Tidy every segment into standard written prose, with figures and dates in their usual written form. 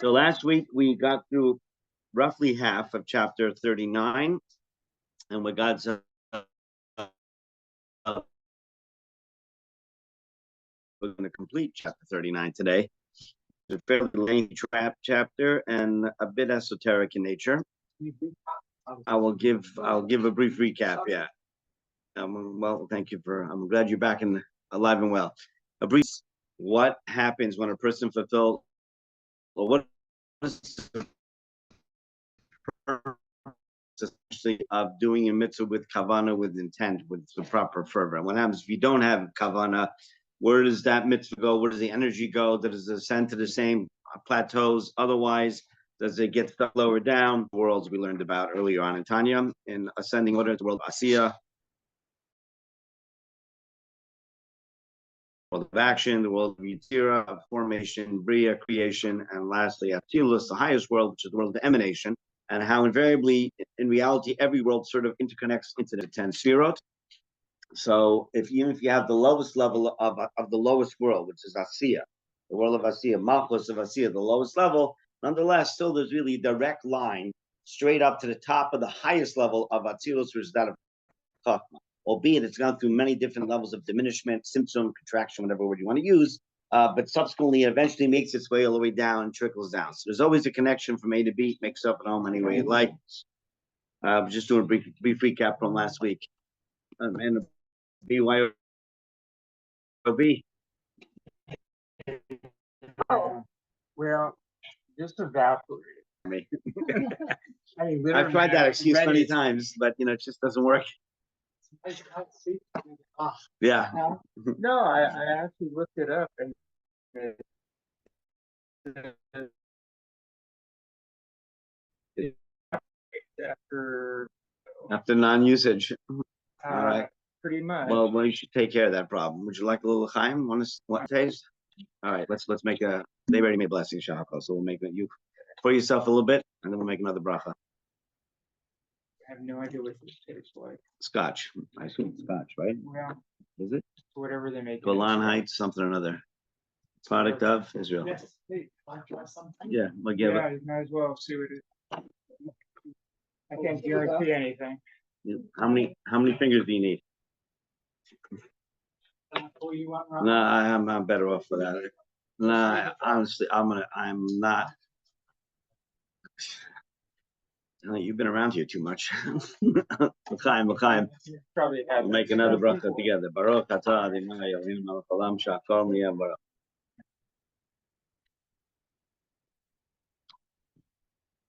So last week we got through roughly half of chapter 39, and we got we're going to complete chapter 39 today. It's a fairly lengthy chapter and a bit esoteric in nature. I'll give a brief recap. Yeah. Well, thank you I'm glad you're back and alive and well. A brief. What happens when a person fulfills? Well, what is the purpose, especially of doing a mitzvah with kavanah, with intent, with the proper fervor? What happens if you don't have kavanah? Where does that mitzvah go? Where does the energy go? Does it ascend to the same plateaus? Otherwise, does it get stuck lower down? Worlds we learned about earlier on in Tanya, in ascending order, the world of Asiya, world of action, the world of Yitzira, formation, Bria, creation, and lastly, Atzilus, the highest world, which is the world of emanation, and how invariably, in reality, every world sort of interconnects into the 10 Sefirot. So even if you have the lowest level of the lowest world, which is Asiya, the world of Asiya, Malchus of Asiya, the lowest level, nonetheless, still there's really a direct line straight up to the top of the highest level of Atzilus, which is that of Chachma. Albeit it's gone through many different levels of diminishment, symptom, contraction, whatever word you want to use, but subsequently it eventually makes its way all the way down and trickles down. So there's always a connection from A to B, makes up at home any way you like. Just doing a brief recap from last week. And BYOB. Oh, well, just evaporated. I mean, I've tried that excuse many times, but it just doesn't work. Yeah. No, I actually looked it up and after non-usage. All right. Pretty much. Well, you should take care of that problem. Would you like a little chaim? Want to taste? All right, let's make a. They already made blessing shachos, so we'll make it. You pour yourself a little bit, and then we'll make another bracha. I have no idea what this tastes like. Scotch. I assume Scotch, right? Well, is it? Whatever they make. Golan Heights, something or another. Product of Israel. Yes. Hey, want to try something? Yeah, we'll give it. You might as well see what it is. I can't guarantee anything. How many fingers do you need? No, I'm better off for that. No, honestly, I'm not. You've been around here too much. L'chaim. Probably have. We'll make another bracha together. Baruch atah Adonai Eloheinu melech haolam she'akol niyeh b'doro.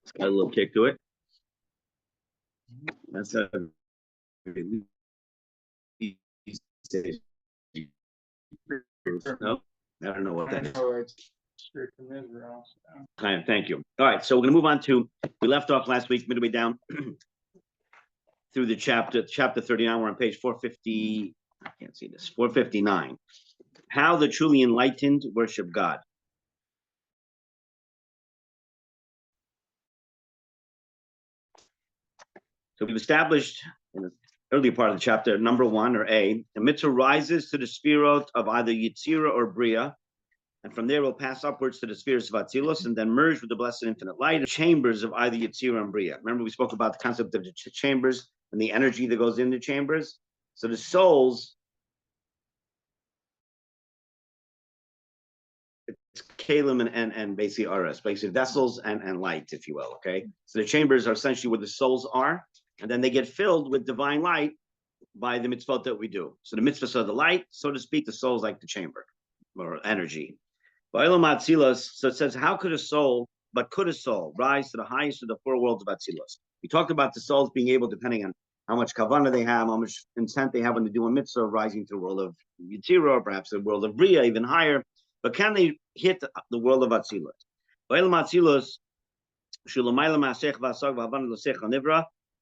It's got a little kick to it. That's a. No, I don't know what that is. Thank you. All right, so we're going to move on to. We left off last week midway down through the chapter 39. We're on page 450. I can't see this. 459. How the truly enlightened worship God. So we've established in the earlier part of the chapter, number 1 or A, the mitzvah rises to the spherot of either Yitzira or Bria, and from there we'll pass upwards to the spheres of Atzilus and then merge with the blessed infinite light, the chambers of either Yitzira and Bria. Remember we spoke about the concept of the chambers and the energy that goes into chambers? So the souls, it's kalim and basically aras, basically vessels and light, if you will, okay? So the chambers are essentially where the souls are, and then they get filled with divine light by the mitzvot that we do. So the mitzvahs are the light, so to speak, the soul is like the chamber or energy. So it says, how could a soul rise to the highest of the 4 worlds of Atzilus? We talked about the souls being able, depending on how much kavanah they have, how much intent they have when they do a mitzvah, rising to the world of Yitzira, or perhaps the world of Bria, even higher. But can they hit the world of Atzilus?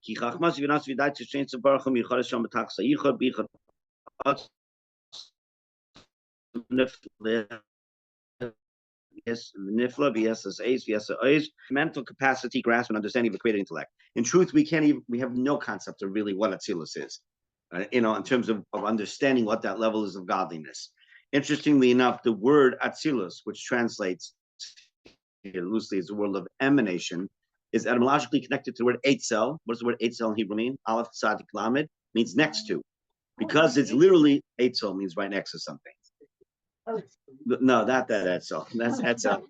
Ki chachmas v'nas v'dai tzishtein tzabarachum yichad Hashem b'tach sayichad b'ichad nifla v'yesas eis v'yesa eis mental capacity, grasp, and understanding of the created intellect. In truth, we have no concept of really what Atzilus is, in terms of understanding what that level is of godliness. Interestingly enough, the word Atzilus, which translates loosely as the world of emanation, is etymologically connected to the word eitzel. What does the word eitzel in Hebrew mean? Aleph Tzadik Lamed means next to, because it's literally eitzel means right next to something. No, not that etzel. That's etzel.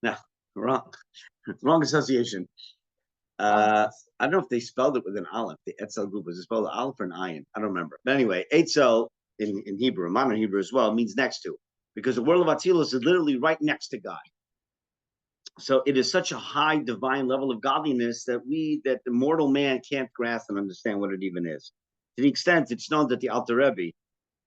No, wrong association. I don't know if they spelled it with an aleph. The etzel group, was it spelled aleph or an ayin? I don't remember. But anyway, eitzel in Hebrew, modern Hebrew as well, means next to, because the world of Atzilus is literally right next to God. So it is such a high divine level of godliness that the mortal man can't grasp and understand what it even is. To the extent it's known that the Alter Rebbe,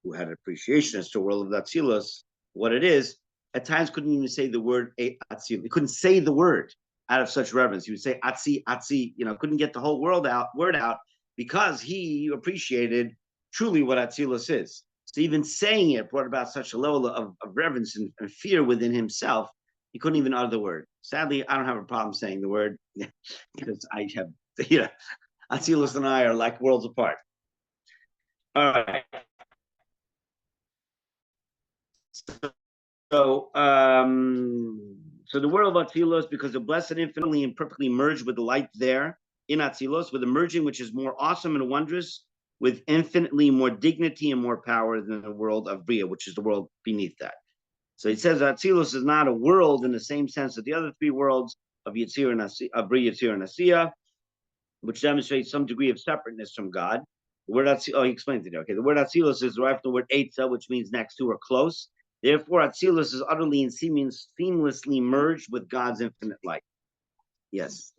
who had appreciation as to the world of Atzilus, what it is, at times couldn't even say the word Atzilus. He couldn't say the word out of such reverence. He would say Atzi, Atzi, couldn't get the whole word out, because he appreciated truly what Atzilus is. So even saying it brought about such a level of reverence and fear within himself. He couldn't even utter the word. Sadly, I don't have a problem saying the word because I have, Atzilus and I are like worlds apart. All right. So the world of Atzilus, because the blessed infinitely and perfectly merged with the light there in Atzilus, with a merging which is more awesome and wondrous, with infinitely more dignity and more power than the world of Bria, which is the world beneath that. So he says Atzilus is not a world in the same sense that the other three worlds of Yetzirah and Asiya, of Bria, Yetzirah, and Asiya, which demonstrates some degree of separateness from God. The word he explains it. Okay, the word Atzilus is derived from the word Eitza, which means next to or close. Therefore, Atzilus is utterly and seamlessly merged with God's infinite light. Yes.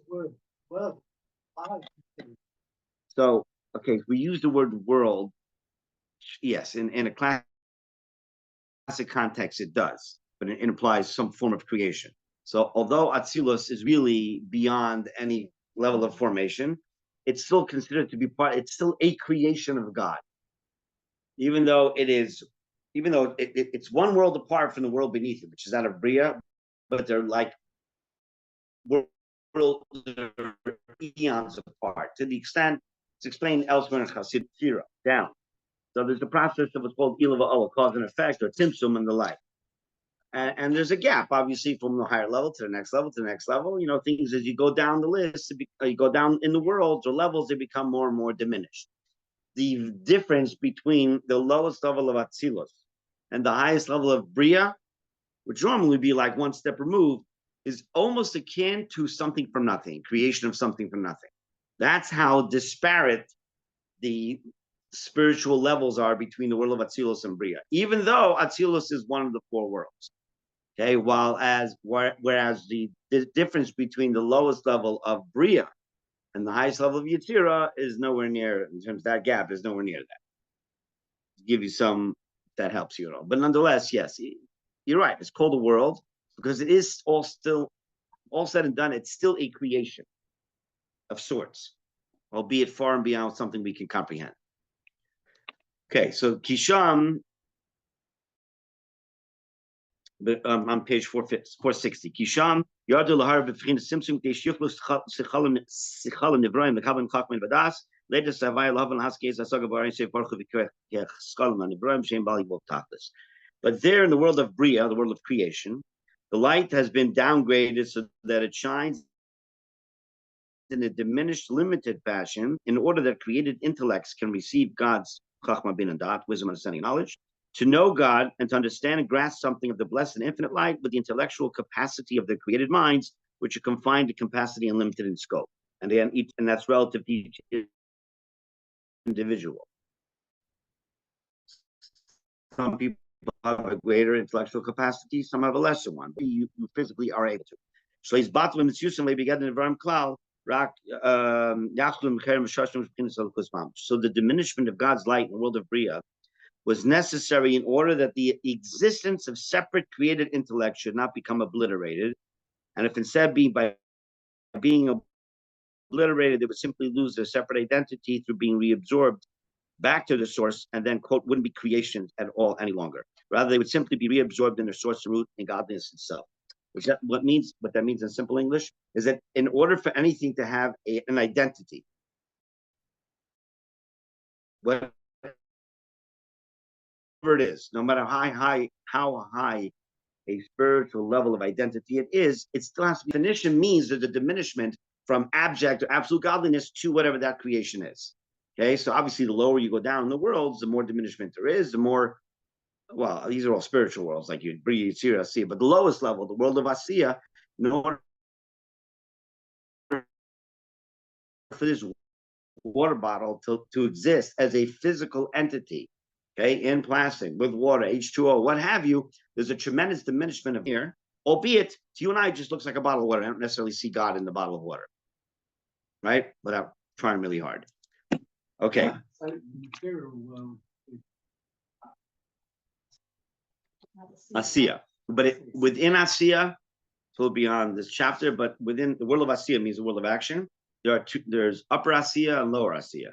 So, okay, we use the word world. Yes, in a classic context, it does, but it implies some form of creation. So, although Atzilus is really beyond any level of formation, it's still considered to be it's still a creation of God. Even though it's one world apart from the world beneath it, which is that of Bria, but they're like worlds eons apart, to the extent it's explained elsewhere in Chassid Sira, down. So there's the process of what's called Ilava Ola, cause and effect, or Tzimtzum and the like. And there's a gap, obviously, from the higher level to the next level to the next level. Things as you go down the list, you go down in the worlds or levels, they become more and more diminished. The difference between the lowest level of Atzilus and the highest level of Bria, which normally would be like one step removed, is almost akin to something from nothing, creation of something from nothing. That's how disparate the spiritual levels are between the world of Atzilus and Bria, even though Atzilus is one of the four worlds. Okay, whereas the difference between the lowest level of Bria and the highest level of Yetzirah is nowhere near, in terms of that gap, is nowhere near that. To give you some, that helps you at all. But nonetheless, yes, you're right. It's called a world because it is all said and done, it's still a creation of sorts, albeit far and beyond something we can comprehend. Okay, so Kisham, on page 460. Kisham Yardu Lahar B'Fchin Simsum Deshichlu Sichalim Nevroim Mekabim Chachmin Vadas Latest Savai Lavan Haskes Asaga Barin Shei Baruch V'Kech Skalim Nevroim Shem Bali Bol Tachlis. But there, in the world of Bria, the world of creation, the light has been downgraded so that it shines in a diminished, limited fashion, in order that created intellects can receive God's Chachma Bin and Dat, wisdom, understanding, knowledge, to know God and to understand and grasp something of the blessed and infinite light with the intellectual capacity of the created minds, which are confined to capacity and limited in scope. And that's relative to each individual. Some people have a greater intellectual capacity, some have a lesser one, but you physically are able to. So he's battling with Yusuf, maybe getting the Vram Klal. So the diminishment of God's light in the world of Bria was necessary in order that the existence of separate created intellect should not become obliterated. And if instead by being obliterated, they would simply lose their separate identity through being reabsorbed back to the source, and then, quote, wouldn't be creation at all any longer. Rather, they would simply be reabsorbed in their source and root in godliness itself. What that means in simple English is that in order for anything to have an identity, whatever it is, no matter how high a spiritual level of identity it still has to be. Definition means there's a diminishment from abject or absolute godliness to whatever that creation is. Okay, so obviously the lower you go down in the worlds, the more diminishment there is, the more, well, these are all spiritual worlds, like you Bria, Yitzira, Asiya, but the lowest level, the world of Asiya, in order for this water bottle to exist as a physical entity, okay, in plastic, with water, H2O, what have you, there's a tremendous diminishment of here, albeit to you and I, it just looks like a bottle of water. I don't necessarily see God in the bottle of water, right? Without trying really hard. Okay. Asiya. But within Asiya, so beyond this chapter, but within the world of Asiya means the world of action. There's upper Asiya and lower Asiya.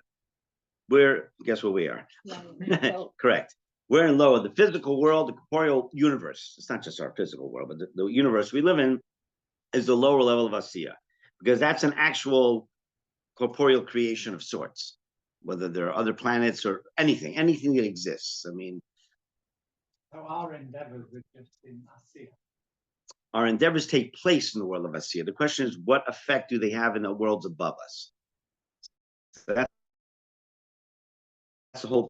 Guess where we are? Correct. We're in lower, the physical world, the corporeal universe. It's not just our physical world, but the universe we live in is the lower level of Asiya, because that's an actual corporeal creation of sorts, whether there are other planets or anything that exists. I mean, so our endeavors are just in Asiya. Our endeavors take place in the world of Asiya. The question is, what effect do they have in the worlds above us? So that's the whole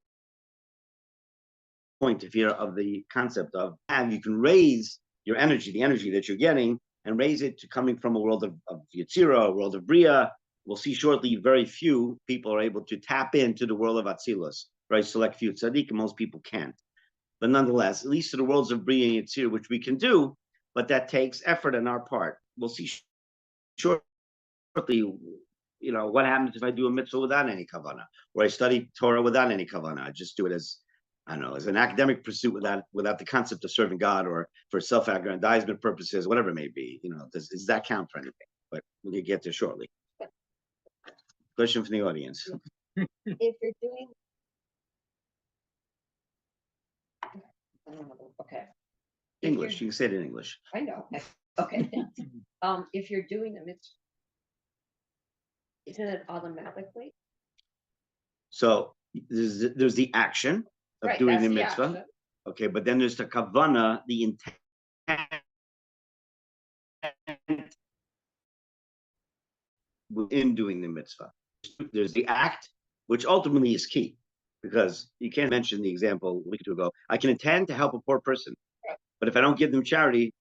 point of here of the concept of, and you can raise your energy, the energy that you're getting, and raise it to coming from a world of Yetzirah, a world of Bria. We'll see shortly, very few people are able to tap into the world of Atzilus. Very select few tzaddik, and most people can't. But nonetheless, at least to the worlds of Bria and Yetzirah, which we can do, but that takes effort on our part. We'll see shortly, what happens if I do a mitzvah without any kavanah, or I study Torah without any kavanah. I just do it as, I don't know, as an academic pursuit without the concept of serving God, or for self-aggrandizement purposes, whatever it may be. Does that count for anything? But we'll get there shortly. Question from the audience. If you're doing, okay. English, you can say it in English. I know. Okay. If you're doing a mitzvah, isn't it automatically? So there's the action of Right, doing that's the the mitzvah. action. Okay, but then there's the kavanah, the intent in doing the mitzvah. There's the act, which ultimately is key, because you can't mention the example a week or two ago. I can intend to help a poor person, but if I don't give them charity,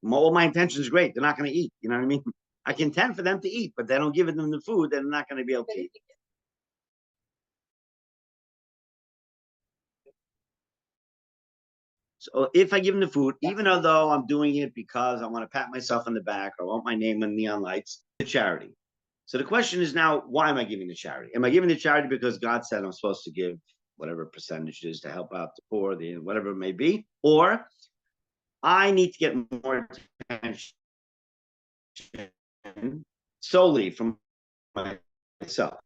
all my intention is great. They're not going to eat. You know what I mean? I can intend for them to eat, but they don't give them the food, they're not going to be able to eat. So if I give them the food, even though I'm doing it because I want to pat myself on the back or I want my name on neon lights, the charity. So the question is now, why am I giving the charity? Am I giving the charity because God said I'm supposed to give whatever percentage it is to help out the poor, whatever it may be? Or I need to get more attention solely from myself.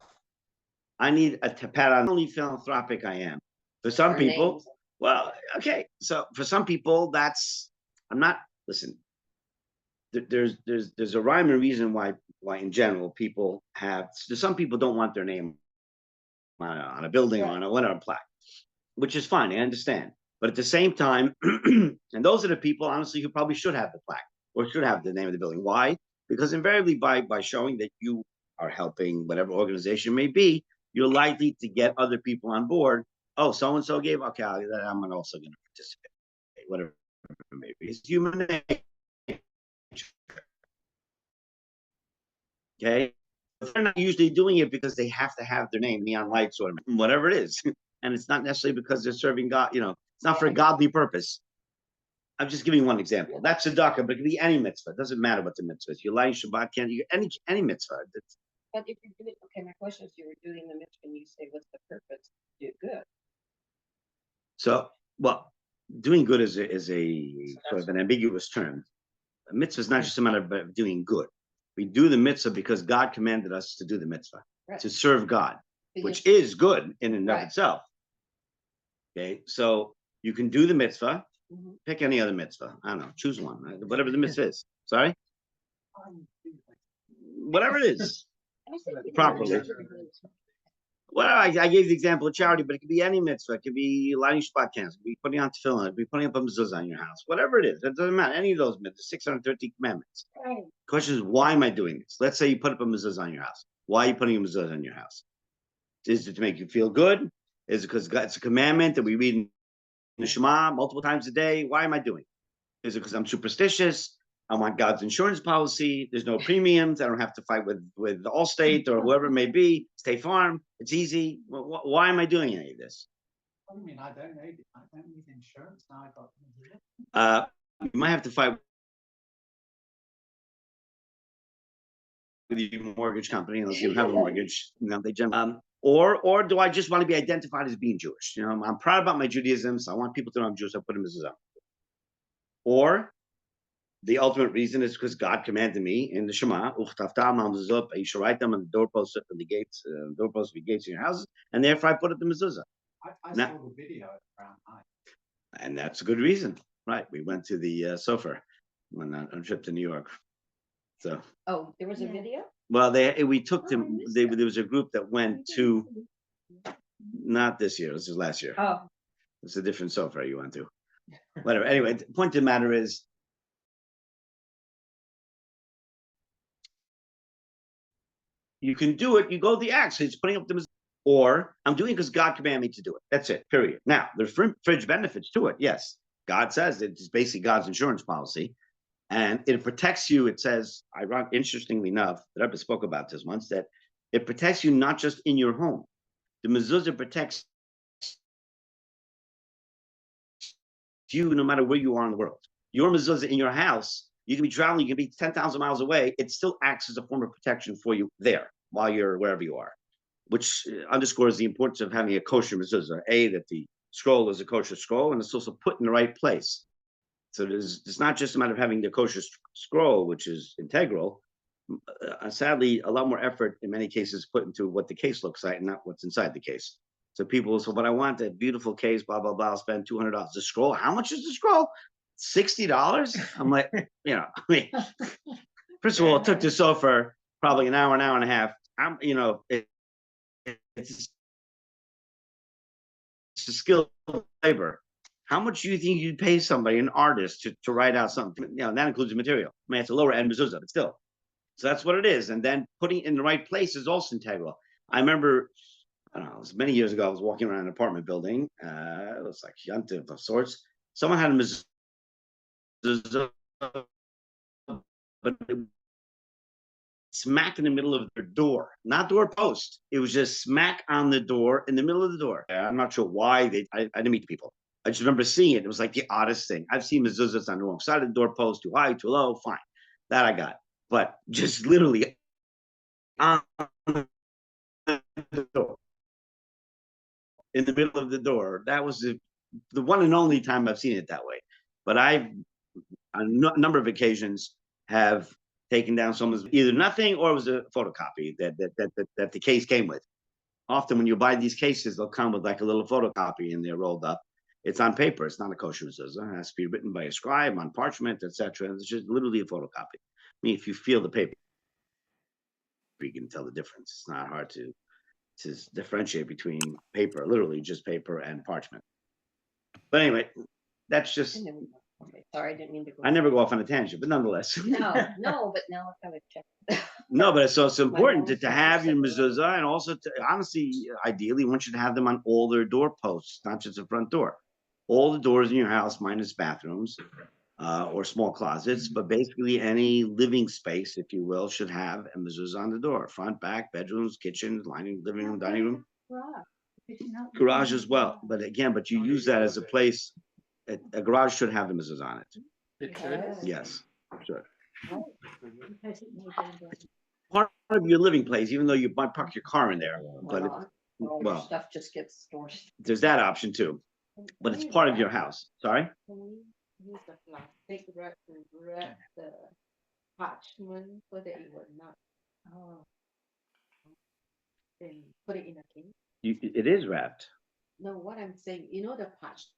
I need a pat on only philanthropic I am. For some people, well, okay. So for some people, listen, there's a rhyme and reason why in general people some people don't want their name on a building or on a plaque, which is fine. I understand. But at the same time, and those are the people, honestly, who probably should have the plaque or should have the name of the building. Why? Because invariably by showing that you are helping whatever organization may be, you're likely to get other people on board. Oh, so-and-so gave, okay, I'm also going to participate, whatever it may be. It's human nature. Okay? They're not usually doing it because they have to have their name, neon lights, or whatever it is. And it's not necessarily because they're serving God, it's not for a godly purpose. I'm just giving one example. That's tzedakah, but it can be any mitzvah. It doesn't matter what the mitzvah is. You're lying Shabbat, any mitzvah. But if you're doing, okay, my question is, you were doing the mitzvah and you say, what's the purpose? Do good. So, well, doing good is a sort of an ambiguous term. A mitzvah is not just a matter of doing good. We do the mitzvah because God commanded us to do the mitzvah, to serve God, which is good in and of itself. Okay, so you can do the mitzvah, pick any other mitzvah. I don't know, choose one, whatever the mitzvah is. Sorry? Whatever it is, properly. Well, I gave the example of charity, but it could be any mitzvah. It could be lighting Shabbat candles. It could be putting on tefillin. It could be putting up a mezuzah in your house. Whatever it is, it doesn't matter. Any of those mitzvahs, 613 commandments. Right. The question is, why am I doing this? Let's say you put up a mezuzah on your house. Why are you putting a mezuzah in your house? Is it to make you feel good? Is it because it's a commandment that we read in the Shema multiple times a day? Why am I doing it? Is it because I'm superstitious? I want God's insurance policy. There's no premiums. I don't have to fight with Allstate or whoever it may be. State Farm. It's easy. Why am I doing any of this? I mean, I don't need insurance now. I got. You might have to fight with your mortgage company unless you have a mortgage. You know, they or do I just want to be identified as being Jewish? You know, I'm proud about my Judaism, so I want people to know I'm Jewish. I put them as a or the ultimate reason is because God commanded me in the Shema, you should write them on the doorposts and the gates, doorposts of the gates in your houses, and therefore I put it the mezuzah. I saw the video around 9. And that's a good reason, right? We went to the Sofer on a trip to New York. So. Oh, there was a video? Well, we took them. There was a group that went to, not this year. This was last year. Oh, It's a different Sofer you went to. Whatever. Anyway, the point of the matter is, you can do it. You go the acts. It's putting up the, or I'm doing it because God commanded me to do it. That's it. Period. Now, there's fringe benefits to it. Yes, God says it's basically God's insurance policy, and it protects you. It says, interestingly enough, the Rebbe spoke about this once, that it protects you not just in your home. The mezuzah protects you no matter where you are in the world. Your mezuzah in your house, you can be traveling, you can be 10,000 miles away. It still acts as a form of protection for you there while you're wherever you are, which underscores the importance of having a kosher mezuzah. That the scroll is a kosher scroll, and it's also put in the right place. So it's not just a matter of having the kosher scroll, which is integral. Sadly, a lot more effort in many cases put into what the case looks like and not what's inside the case. So people will say, "But I want that beautiful case, blah, blah, blah, I'll spend $200. The scroll, how much is the scroll? $60? I'm like, I mean, first of all, it took the Sofer probably an hour and a half. It's a skilled labor. How much do you think you'd pay somebody, an artist, to write out something? That includes the material. I mean, it's a lower end mezuzah, but still. So that's what it is. And then putting it in the right place is also integral. I remember, I don't know, it was many years ago, I was walking around an apartment building. It was like yontif of sorts. Someone had a mezuzah, but it was smack in the middle of their door, not door post. It was just smack on the door, in the middle of the door. I'm not sure why I didn't meet the people. I just remember seeing it. It was like the oddest thing. I've seen mezuzahs on the wrong side of the doorpost, too high, too low, fine. That I got. But just literally on the door, in the middle of the door, that was the one and only time I've seen it that way. But I've, on a number of occasions, have taken down someone's either nothing or it was a photocopy that the case came with. Often when you buy these cases, they'll come with like a little photocopy and they're rolled up. It's on paper. It's not a kosher mezuzah. It has to be written by a scribe on parchment, etc. It's just literally a photocopy. I mean, if you feel the paper, you can tell the difference. It's not hard to differentiate between paper, literally just paper, and parchment. But anyway, that's just. Okay, sorry, I didn't mean to go. I never go off on a tangent, but nonetheless. No, but now I've got to check. No, but it's important to have your mezuzah, and also to, honestly, ideally, one should have them on all their doorposts, not just the front door. All the doors in your house, minus bathrooms or small closets, but basically any living space, if you will, should have a mezuzah on the door. Front, back, bedrooms, kitchen, living room, dining room, garage as well. But again, you use that as a place. A garage should have the mezuzah on it. It should. Yes, sure. Part of your living place, even though you might park your car in there, but stuff just gets stored. There's that option too, but it's part of your house. Sorry. Can we use the plastic wrap to wrap the parchment so that it will not? Then put it in a case. It is wrapped. No, what I'm saying, the parchment.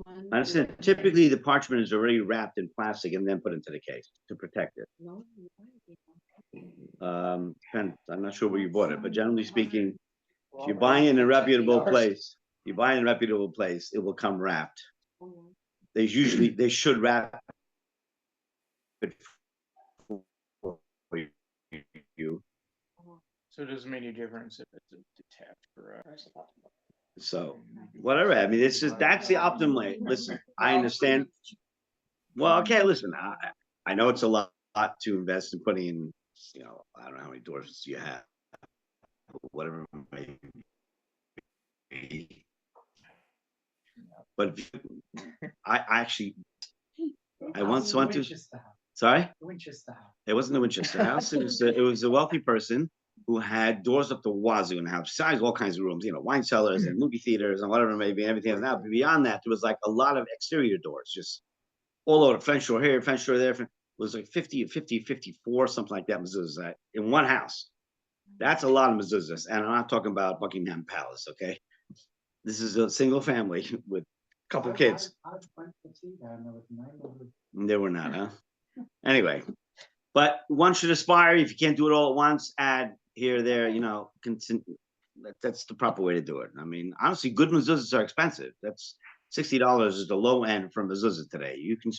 I understand. Typically, the parchment is already wrapped in plastic and then put into the case to protect it. No, I'm not sure where you bought it, but generally speaking, If you buy in a reputable place, it will come wrapped. They should wrap it for you. So it doesn't make any difference if it's a detached garage. So whatever. I mean, that's the optimum way. Listen, I understand. Well, okay, listen. I know it's a lot to invest in putting in. You know, I don't know how many doors you have, whatever it may be. But I once went to. Sorry, Winchester House. it wasn't the Winchester House. It was a wealthy person who had doors up to wazoo in the house, besides all kinds of rooms, you know, wine cellars and movie theaters and whatever it may be, and everything else. Now, but beyond that, there was like a lot of exterior doors, just all over, French door here, French door there. It was like 50, 54, something like that, mezuzahs in one house. That's a lot of mezuzahs, and I'm not talking about Buckingham Palace, okay? This is a single family with a couple kids. I went to see that and there was 900. There were not, huh? Anyway, but one should aspire. If you can't do it all at once, add here, there, you know, that's the proper way to do it. I mean, honestly, good mezuzahs are expensive. That's $60 is the low end for mezuzah today. You can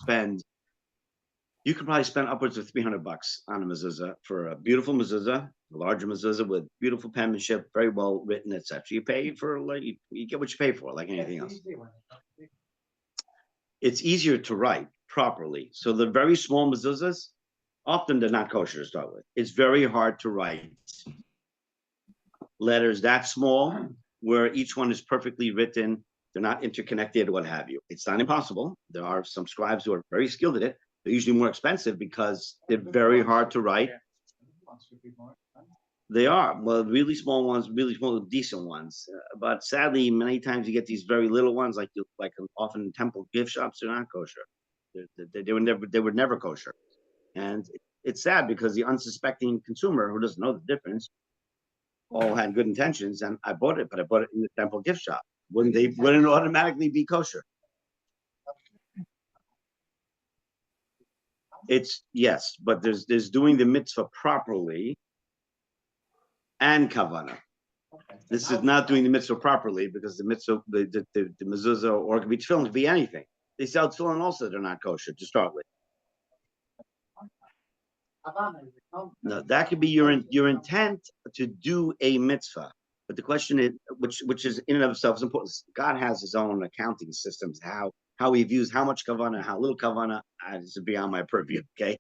probably spend upwards of $300 on a mezuzah for a beautiful mezuzah, a larger mezuzah with beautiful penmanship, very well written, etc. You pay for, like, you get what you pay for, like anything else. It's easier to write properly. So the very small mezuzahs, often they're not kosher to start with. It's very hard to write letters that small where each one is perfectly written. They're not interconnected, what have you. It's not impossible. There are some scribes who are very skilled at it. They're usually more expensive because they're very hard to write. They are, well, really small ones, really small, decent ones. But sadly, many times you get these very little ones, like often temple gift shops, they're not kosher. They were never kosher. And it's sad because the unsuspecting consumer who doesn't know the difference all had good intentions, and I bought it, but I bought it in the temple gift shop. Wouldn't it automatically be kosher? It's yes, but there's doing the mitzvah properly and kavanah. This is not doing the mitzvah properly because the mitzvah, the mezuzah, or it could be tefillin, it could be anything. They sell tefillin also, they're not kosher to start with. No, that could be your intent to do a mitzvah, but the question is, which is in and of itself is important. God has His own accounting systems, how He views how much kavanah, how little kavanah is beyond my purview. Okay,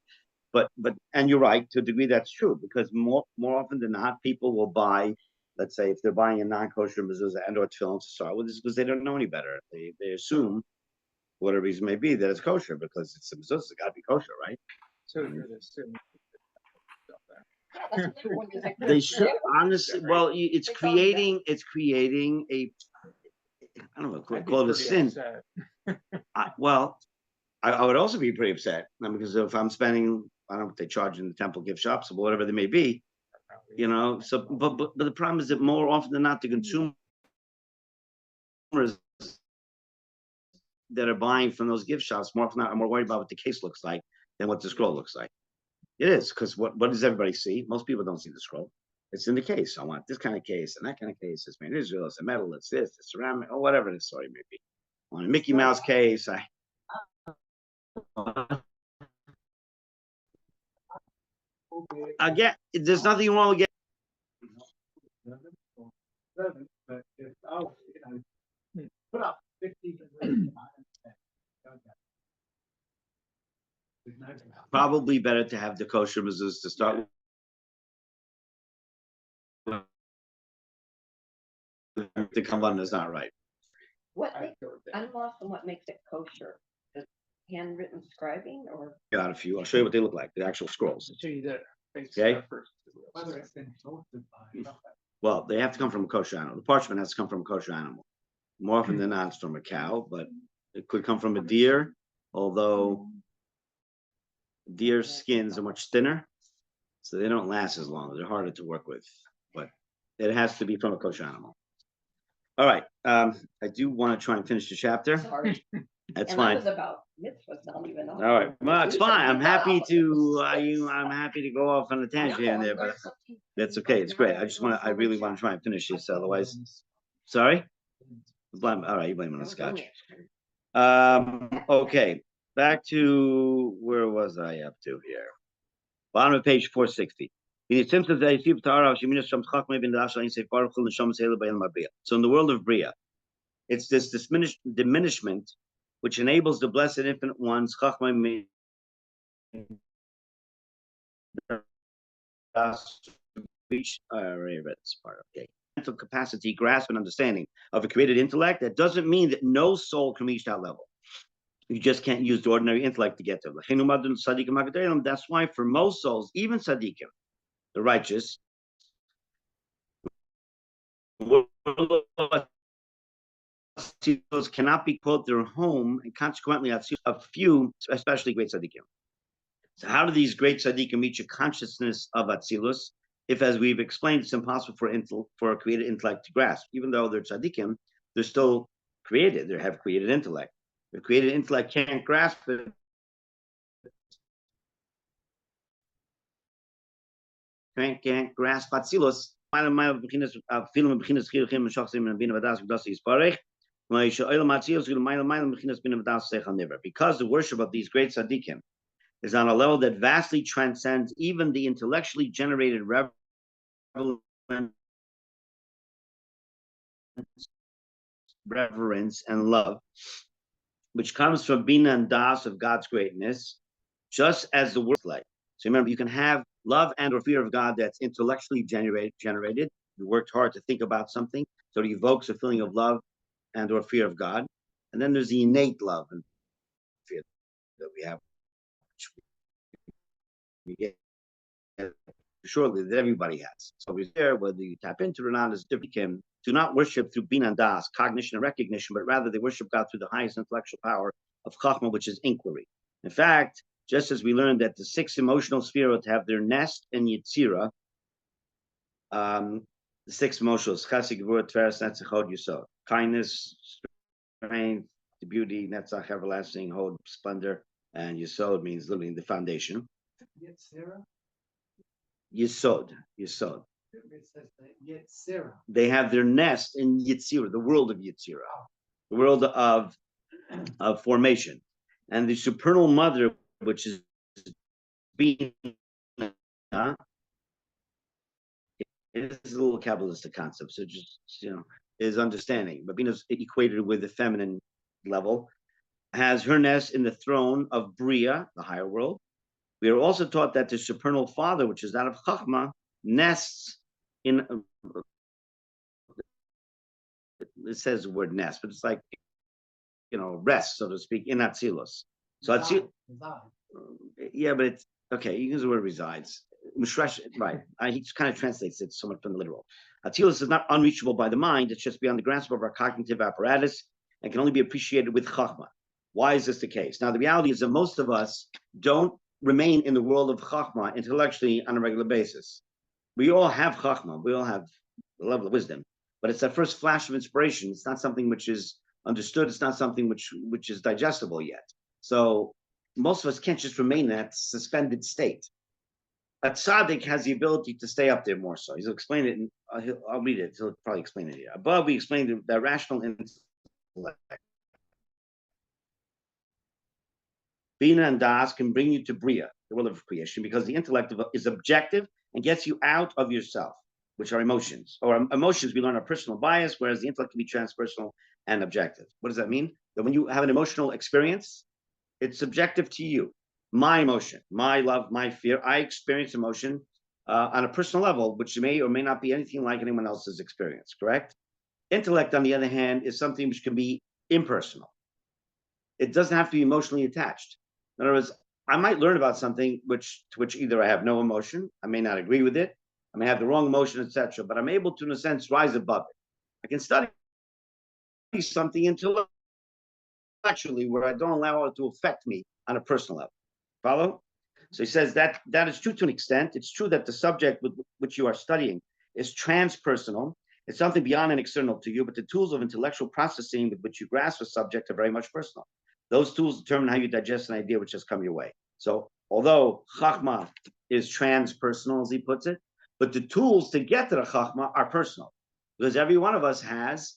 but and you're right, to a degree that's true, because more often than not, people will buy, let's say if they're buying a non-kosher mezuzah and or tefillin to start with, is because they don't know any better. They assume, whatever reason may be, that it's kosher because it's a mezuzah. It's got to be kosher, right? So you're the student. They should honestly. Well, it's creating a, I don't know, call it a sin. I would also be pretty upset because if I'm spending, I don't know what they charge in the temple gift shops or whatever they may be, you know. So, but the problem is that more often than not, the consumers that are buying from those gift shops more often than not are more worried about what the case looks like than what the scroll looks like. It is, because what does everybody see? Most people don't see the scroll. It's in the case. I want this kind of case and that kind of case. It's made in Israel. It's a metal. It's this. It's ceramic, or whatever the story may be. On a Mickey Mouse case, again, there's nothing wrong with Put up 50. probably better to have the kosher mezuzahs to start with. The kavanah is not right. What I'm lost on what makes it kosher. Is handwritten scribing or? Got a few. I'll show you what they look like. The actual scrolls. Show you that. Okay. Whether it's been toasted by. Well, they have to come from a kosher animal. The parchment has to come from a kosher animal. More often than not, it's from a cow, but it could come from a deer, although deer skins are much thinner, so they don't last as long. They're harder to work with, but it has to be from a kosher animal. All right. I do want to try and finish the chapter. Sorry. That's And fine. that was about mitzvahs, don't even know. All right. Well, it's fine. I'm happy to I'm happy to go off on a tangent here and there, but that's okay. It's great. I really want to try and finish this. Otherwise, sorry. All right, you blame it on the scotch. Okay. Back to where was I up to here? Bottom of page 460. So in the world of Bria, it's this diminishment which enables the Blessed Infinite One's Chachma reach. I already read this part. Okay. Mental capacity, grasp, and understanding of a created intellect. That doesn't mean that no soul can reach that level. You just can't use the ordinary intellect to get there. That's why for most souls, even tzaddikim, the righteous, cannot be quote their home, and consequently a few, especially great tzaddikim. So how do these great tzaddikim reach a consciousness of Atzilus? If, as we've explained, it's impossible for a created intellect to grasp. Even though they're tzaddikim, they're still created. They have created intellect. The created intellect can't grasp it. Can't grasp Atzilus. Because the worship of these great tzaddikim is on a level that vastly transcends even the intellectually generated reverence and love, which comes from Bina and Das of God's greatness, just as the word like. So remember, you can have love and or fear of God that's intellectually generated. You worked hard to think about something, so it evokes a feeling of love and or fear of God. And then there's the innate love and fear that we have, which we get surely that everybody has. So it's there, whether you tap into it or not, is different. Do not worship through Bina and Das, cognition and recognition, but rather they worship God through the highest intellectual power of Chachma, which is inquiry. In fact, just as we learned that the 6 emotional spheres have their nest in Yetzirah, the 6 emotions, Chesed, Gevurah, Tiferes, Netzach, Yesod, kindness, strength, the beauty, Netzach, everlasting, Hod, splendor, and Yesod means literally the foundation. Yesod. It says Yetzirah. They have their nest in Yetzirah, the world of Yetzirah, the world of formation. And the supernal mother, which is being, it is a little Kabbalistic concept, so just, is understanding. But Bina's equated with the feminine level, has her nest in the throne of Bria, the higher world. We are also taught that the supernal father, which is that of Chachma, nests in, it says the word nest, but it's like, rest, so to speak, in Atzilus. So Atzilus, yeah, but it's, okay, you use the word resides. Right, he kind of translates it somewhat from the literal. Atzilus is not unreachable by the mind, it's just beyond the grasp of our cognitive apparatus and can only be appreciated with Chachma. Why is this the case? Now, the reality is that most of us don't remain in the world of Chachma intellectually on a regular basis. We all have Chachma, we all have a level of wisdom, but it's that first flash of inspiration. It's not something which is understood, it's not something which is digestible yet. So most of us can't just remain in that suspended state. A tzaddik has the ability to stay up there more so. He'll explain it, and I'll read it, he'll probably explain it here. Above, we explained the rational intellect. Bina and Das can bring you to Bria, the world of creation, because the intellect is objective and gets you out of yourself, which are emotions. Or emotions, we learn, are personal bias, whereas the intellect can be transpersonal and objective. What does that mean? That when you have an emotional experience, it's subjective to you. My emotion, my love, my fear, I experience emotion on a personal level, which may or may not be anything like anyone else's experience, correct? Intellect, on the other hand, is something which can be impersonal. It doesn't have to be emotionally attached. In other words, I might learn about something to which either I have no emotion, I may not agree with it, I may have the wrong emotion, etc., but I'm able to, in a sense, rise above it. I can study something intellectually where I don't allow it to affect me on a personal level. Follow? So he says that is true to an extent. It's true that the subject with which you are studying is transpersonal. It's something beyond and external to you, but the tools of intellectual processing with which you grasp a subject are very much personal. Those tools determine how you digest an idea which has come your way. So although Chachma is transpersonal, as he puts it, but the tools to get to the Chachma are personal, because every one of us has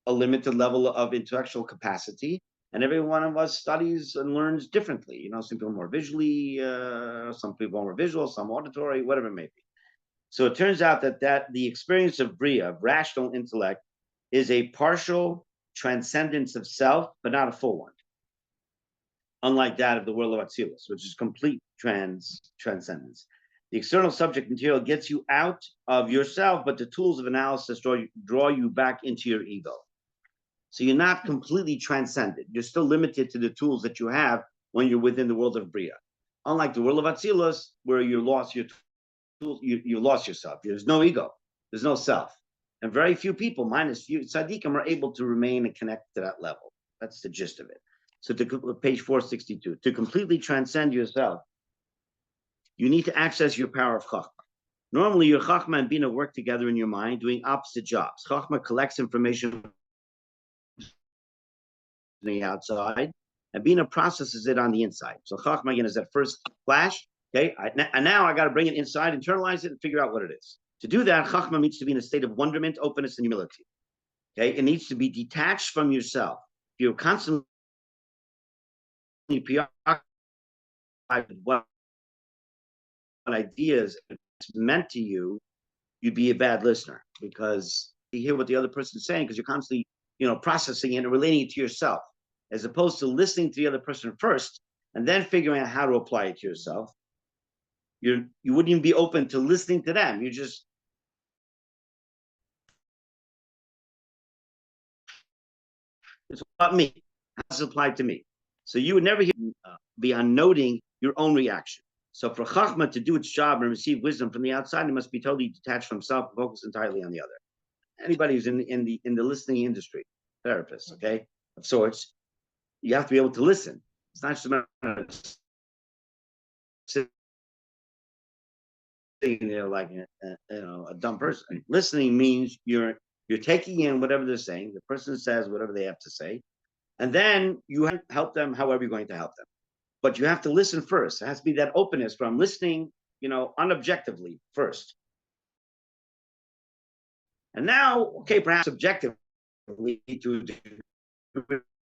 a limited level of intellectual capacity, and every one of us studies and learns differently. You know, some people more visually, some people more visual, some auditory, whatever it may be. So it turns out that the experience of Bria, of rational intellect, is a partial transcendence of self, but not a full one. Unlike that of the world of Atzilus, which is complete transcendence. The external subject material gets you out of yourself, but the tools of analysis draw you back into your ego. So you're not completely transcended. You're still limited to the tools that you have when you're within the world of Bria. Unlike the world of Atzilus, where you lost your tools, you lost yourself. There's no ego. There's no self. And very few people, minus few tzaddikim, are able to remain and connect to that level. That's the gist of it. So to page 462, to completely transcend yourself, you need to access your power of Chachma. Normally, your Chachma and Bina work together in your mind, doing opposite jobs. Chachma collects information on the outside, and Bina processes it on the inside. So Chachma, again, is that first flash, okay? And now I got to bring it inside, internalize it, and figure out what it is. To do that, Chachma needs to be in a state of wonderment, openness, and humility. Okay? It needs to be detached from yourself. You're constantly preoccupied with what ideas it's meant to you, you'd be a bad listener, because you hear what the other person's saying, because you're constantly, processing it and relating it to yourself, as opposed to listening to the other person first and then figuring out how to apply it to yourself. You wouldn't even be open to listening to them. You just it's about me. How does it apply to me? So you would never be unnoting your own reaction. So for Chachma to do its job and receive wisdom from the outside, it must be totally detached from self and focused entirely on the other. Anybody who's in the listening industry, therapists, okay, of sorts, you have to be able to listen. It's not just a matter of sitting there like a dumb person. Listening means you're taking in whatever they're saying. The person says whatever they have to say, and then you help them however you're going to help them. But you have to listen first. It has to be that openness from listening, unobjectively first. And now, okay, perhaps objectively to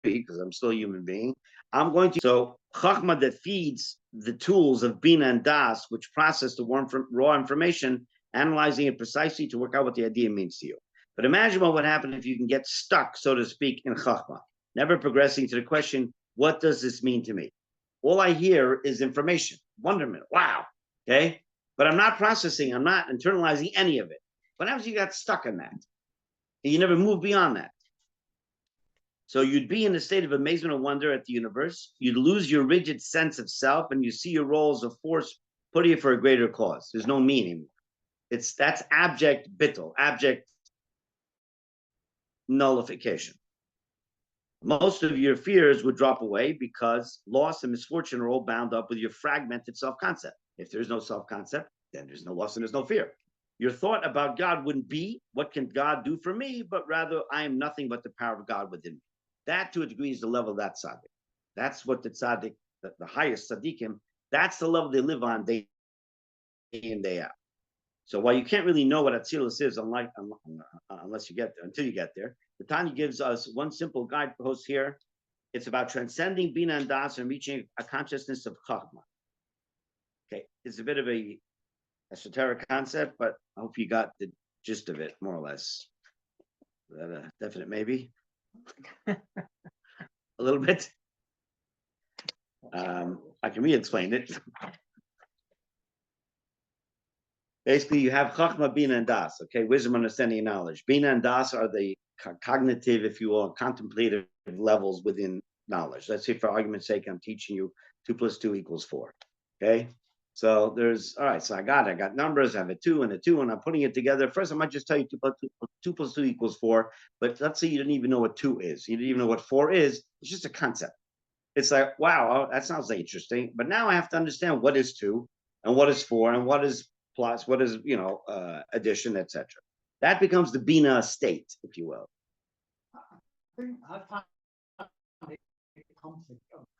because I'm still a human being, I'm going to, so Chachma that feeds the tools of Bina and Das, which process the raw information, analyzing it precisely to work out what the idea means to you. But imagine what would happen if you can get stuck, so to speak, in Chachma, never progressing to the question, what does this mean to me? All I hear is information, wonderment, wow, okay? But I'm not processing, I'm not internalizing any of it. What happens if you got stuck in that? And you never move beyond that. So you'd be in a state of amazement and wonder at the universe. You'd lose your rigid sense of self, and you see your role as a force putting it for a greater cause. There's no meaning. That's abject bittul, abject nullification. Most of your fears would drop away because loss and misfortune are all bound up with your fragmented self-concept. If there's no self-concept, then there's no loss and there's no fear. Your thought about God wouldn't be, what can God do for me? But rather, I am nothing but the power of God within me. That, to a degree, is the level of that tzaddik. That's what the tzaddik, the highest tzaddikim, that's the level they live on day in, day out. So while you can't really know what Atzilus is, unless you get there, until you get there, the Tanya gives us one simple guidepost here. It's about transcending Bina and Das and reaching a consciousness of Chachma. Okay, it's a bit of a esoteric concept, but I hope you got the gist of it, more or less. Is that a definite maybe? A little bit. I can re-explain it. Basically, you have Chachma, Bina, and Das, okay? Wisdom, understanding, and knowledge. Bina and Das are the cognitive, if you will, contemplative levels within knowledge. Let's say, for argument's sake, I'm teaching you 2 + 2 = 4, okay? So there's, all right, so I got numbers, I have a 2 and a 2, and I'm putting it together. First, I might just tell you 2 + 2 = 4, but let's say you didn't even know what 2 is. You didn't even know what 4 is. It's just a concept. It's like, wow, that sounds interesting. But now I have to understand what is 2 and what is 4 and what is plus, what is, addition, etc. That becomes the Bina state, if you will. I find it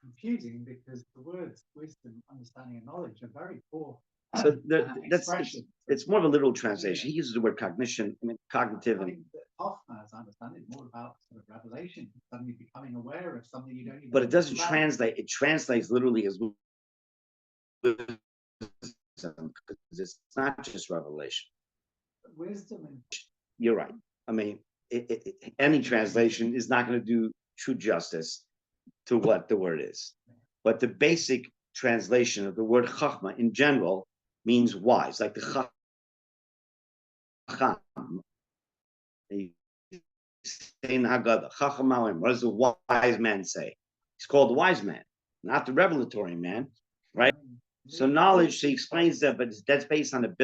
confusing because the words wisdom, understanding, and knowledge are very poor. So Expressions. it's more of a literal translation. He uses the word cognition, I mean, cognitive, I and mean, Hoffman, as I understand it, more about sort of revelation, suddenly becoming aware of something you don't even. but it doesn't understand. translate. It translates literally as wisdom, because it's not just revelation. Wisdom and You're right. I mean, any translation is not going to do true justice to what the word is. But the basic translation of the word chachma in general means wise, like the chacham. In Haggadah, chacham ma'olim. What does the wise man say? He's called the wise man, not the revelatory man, right? So knowledge, she explains that, but that's based on the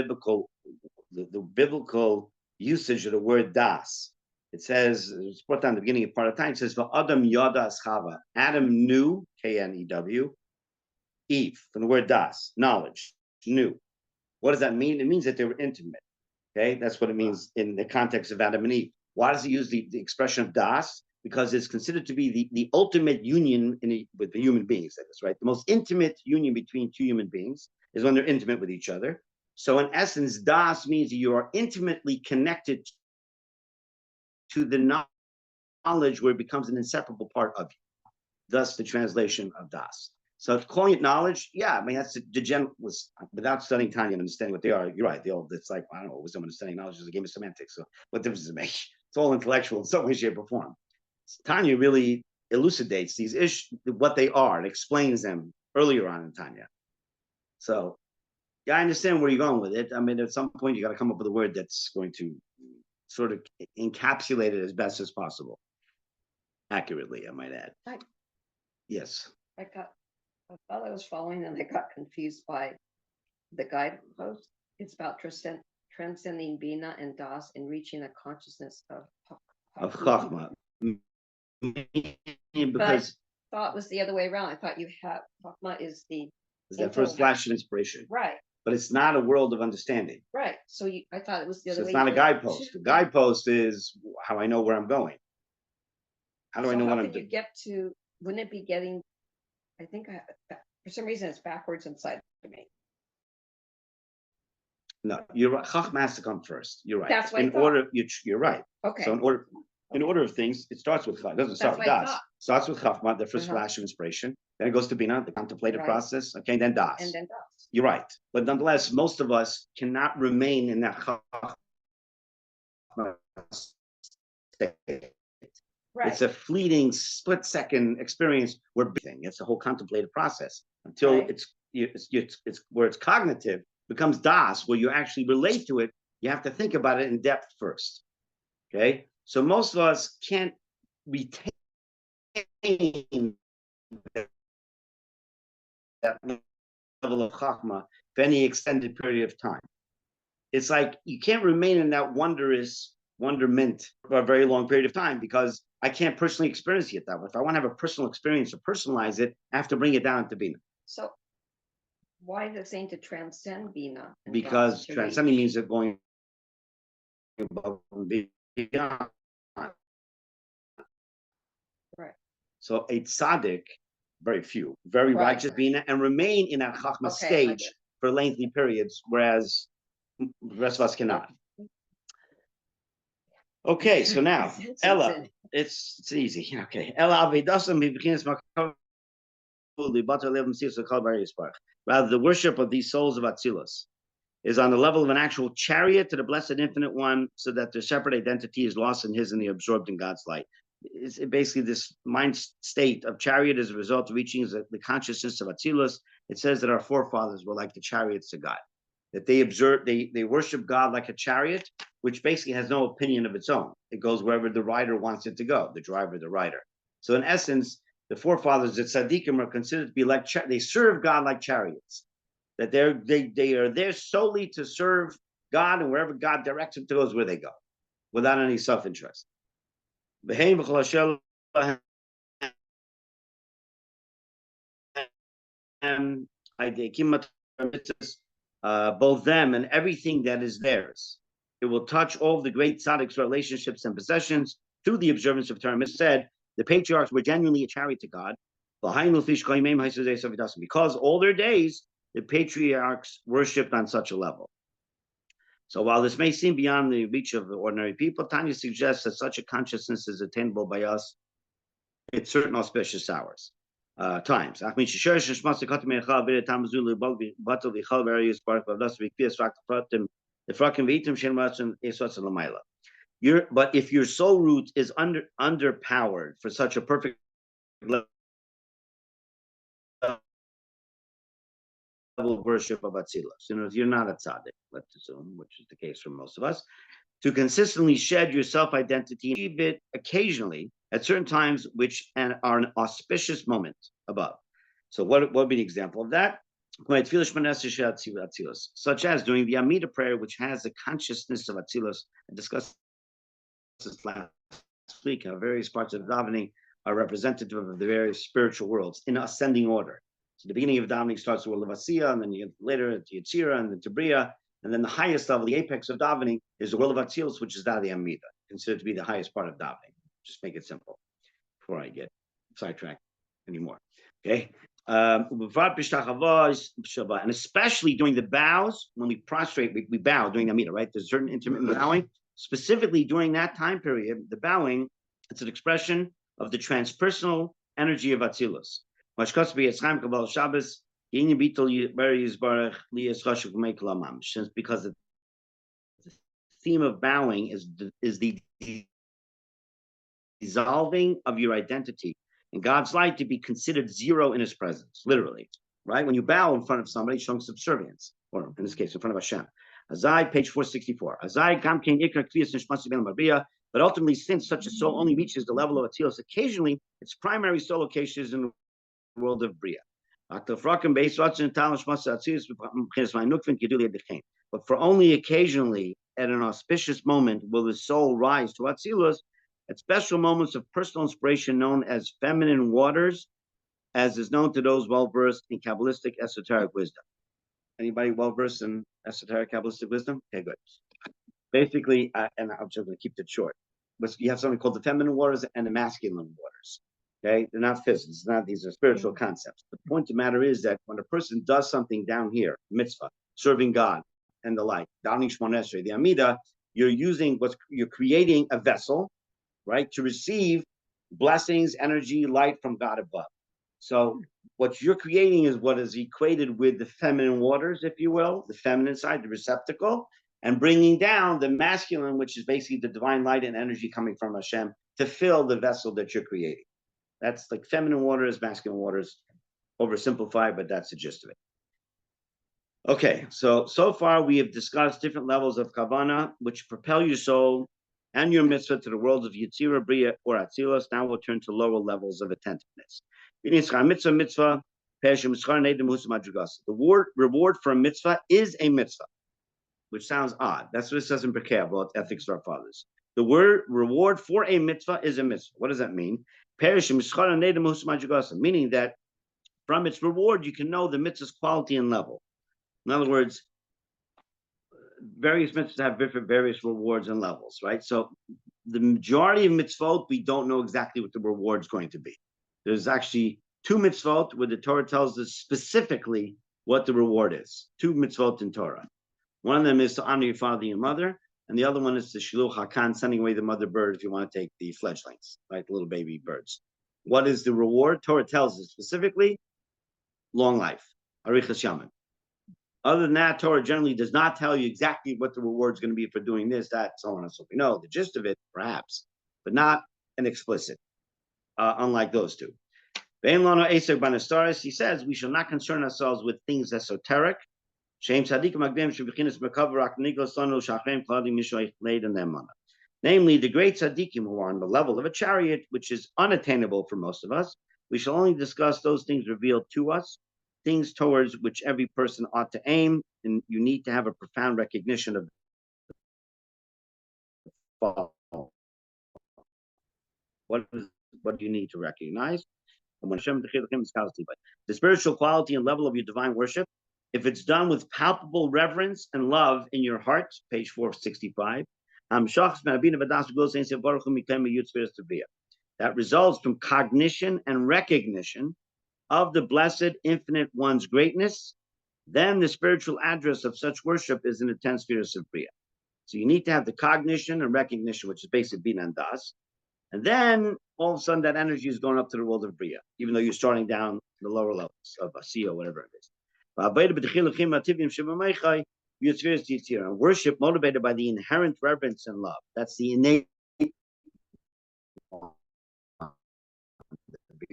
biblical usage of the word das. It says, it's put on the beginning of part of time, it says, Adam yada chava. Adam knew, K-N-E-W, Eve, from the word das, knowledge, knew. What does that mean? It means that they were intimate. Okay, that's what it means in the context of Adam and Eve. Why does he use the expression of das? Because it's considered to be the ultimate union with the human beings, right? The most intimate union between two human beings is when they're intimate with each other. So in essence, das means that you are intimately connected to the knowledge where it becomes an inseparable part of you. Thus the translation of das. So calling it knowledge, yeah, I mean, that's the general, without studying Tanya and understanding what they are, you're right. It's like, I don't know, wisdom, understanding, knowledge is a game of semantics. So what difference does it make? It's all intellectual in some way, shape, or form. Tanya really elucidates these issues, what they are, and explains them earlier on in Tanya. So yeah, I understand where you're going with it. I mean, at some point you got to come up with a word that's going to sort of encapsulate it as best as possible. Accurately, I might add. Yes. I thought I was following and I got confused by the guidepost. It's about transcending Bina and Das and reaching a consciousness of Chachma. Because I thought it was the other way around. I thought you had Chachma is that first flash of inspiration. Right. But it's not a world of understanding. Right. So I thought it was the other way. So it's not a guidepost. The guidepost is how I know where I'm going. How do I know what I'm doing? How could you get to, wouldn't it be getting, I think for some reason it's backwards inside of me. No, you're right. Chachma has to come first. You're right. That's what in order, you're right. Okay. So in order of things, it starts with Chachma. It doesn't start with Das. Starts with Chachma, the first flash of inspiration. Then it goes to Bina, the contemplative process. Okay, then Das. And then Das. You're right. But nonetheless, most of us cannot remain in that Chachma state. Right. It's a fleeting split-second experience where it's a whole contemplative process until it's where it's cognitive, becomes das, where you actually relate to it. You have to think about it in depth first. Okay, so most of us can't retain that level of chachma for any extended period of time. It's like you can't remain in that wonderment for a very long period of time because I can't personally experience it that way. If I want to have a personal experience or personalize it, I have to bring it down to Bina. So why is it saying to transcend Bina? Because transcending means they're going above and beyond. Right. So a tzaddik, very few, very righteous Bina, and remain in that chachma stage for lengthy periods, whereas the rest of us cannot. Okay, so now Ella, it's easy. Okay, Ella avedasam begins. Rather, the worship of these souls of Atzilus is on the level of an actual chariot to the blessed infinite one, so that their separate identity is lost in his and they absorbed in God's light. It's basically this mind state of chariot as a result of reaching the consciousness of Atzilus. It says that our forefathers were like the chariots to God, that they worship God like a chariot, which basically has no opinion of its own. It goes wherever the rider wants it to go, the driver, the rider. So in essence, the forefathers at tzaddikim are considered to be like they serve God like chariots. That they are there solely to serve God, and wherever God directs them to go is where they go, without any self-interest. Both them and everything that is theirs. It will touch all of the great tzaddiks' relationships and possessions through the observance of Torah. It said the patriarchs were genuinely a chariot to God, Because all their days, the patriarchs worshipped on such a level. So while this may seem beyond the reach of ordinary people, Tanya suggests that such a consciousness is attainable by us at certain auspicious hours, times. But if your soul root is underpowered for such a perfect level of worship of Atzilus, you're not a tzaddik, let's assume, which is the case for most of us, to consistently shed your self-identity, achieve it occasionally at certain times, which are an auspicious moment above. So what would be the example of that? Such as during the Amida prayer, which has the consciousness of Atzilus. I discussed this last week, how various parts of davening are representative of the various spiritual worlds in ascending order. So the beginning of davening starts with the world of Asiya, and then you get later to Yetzira, and then to Bria, and then the highest level, the apex of davening, is the world of Atzilus, which is that of the Amida, considered to be the highest part of davening. Just make it simple before I get sidetracked anymore. Okay. And especially during the bows, when we prostrate, we bow during the Amida, right? There's certain intermittent bowing. Specifically during that time period, the bowing, it's an expression of the transpersonal energy of Atzilus. Because the theme of bowing is the dissolving of your identity in God's light to be considered zero in his presence, literally, right? When you bow in front of somebody, showing subservience, or in this case, in front of Hashem. Azai, page 464. Azai, but ultimately, since such a soul only reaches the level of Atzilus occasionally, its primary soul location is in the world of Bria. But for only occasionally, at an auspicious moment, will the soul rise to Atzilus at special moments of personal inspiration known as feminine waters, as is known to those well-versed in Kabbalistic esoteric wisdom. Anybody well-versed in esoteric Kabbalistic wisdom? Okay, good. Basically, and I'm just going to keep it short, but you have something called the feminine waters and the masculine waters. Okay, they're not physics, these are spiritual concepts. The point of the matter is that when a person does something down here, mitzvah, serving God and the like, davening Shmoneh Esrei, the Amida, you're creating a vessel, right, to receive blessings, energy, light from God above. So what you're creating is what is equated with the feminine waters, if you will, the feminine side, the receptacle, and bringing down the masculine, which is basically the divine light and energy coming from Hashem to fill the vessel that you're creating. That's like feminine waters, masculine waters, oversimplified, but that's the gist of it. Okay, so far we have discussed different levels of Kavanah, which propel your soul and your mitzvah to the worlds of Yetzirah, Bria, or Atzilus. Now we'll turn to lower levels of attentiveness. The reward for a mitzvah is a mitzvah, which sounds odd. That's what it says in Pirkei Avot, Ethics of Our Fathers. The word reward for a mitzvah is a mitzvah. What does that mean? Meaning that from its reward, you can know the mitzvah's quality and level. In other words, various mitzvahs have various rewards and levels, right? So the majority of mitzvot, we don't know exactly what the reward is going to be. There's actually 2 mitzvot where the Torah tells us specifically what the reward is. 2 mitzvot in Torah. One of them is to honor your father and your mother, and the other one is to shiluch hakan, sending away the mother bird if you want to take the fledglings, right, the little baby birds. What is the reward? Torah tells us specifically, long life, arichas yamin. Other than that, Torah generally does not tell you exactly what the reward is going to be for doing this, that, so on and so forth. We know the gist of it, perhaps, but not an explicit, unlike those 2. He says we shall not concern ourselves with things esoteric. Namely, the great tzaddikim who are on the level of a chariot, which is unattainable for most of us. We shall only discuss those things revealed to us, things towards which every person ought to aim, and you need to have a profound recognition of what do you need to recognize? And when the spiritual quality and level of your divine worship, if it's done with palpable reverence and love in your heart, page 465, that results from cognition and recognition of the blessed infinite one's greatness, then the spiritual address of such worship is in the 10 spheres of Bria. So you need to have the cognition and recognition, which is basic Bina and Das. And then all of a sudden that energy is going up to the world of Bria, even though you're starting down the lower levels of Asiya, whatever it is. And worship motivated by the inherent reverence and love. That's the innate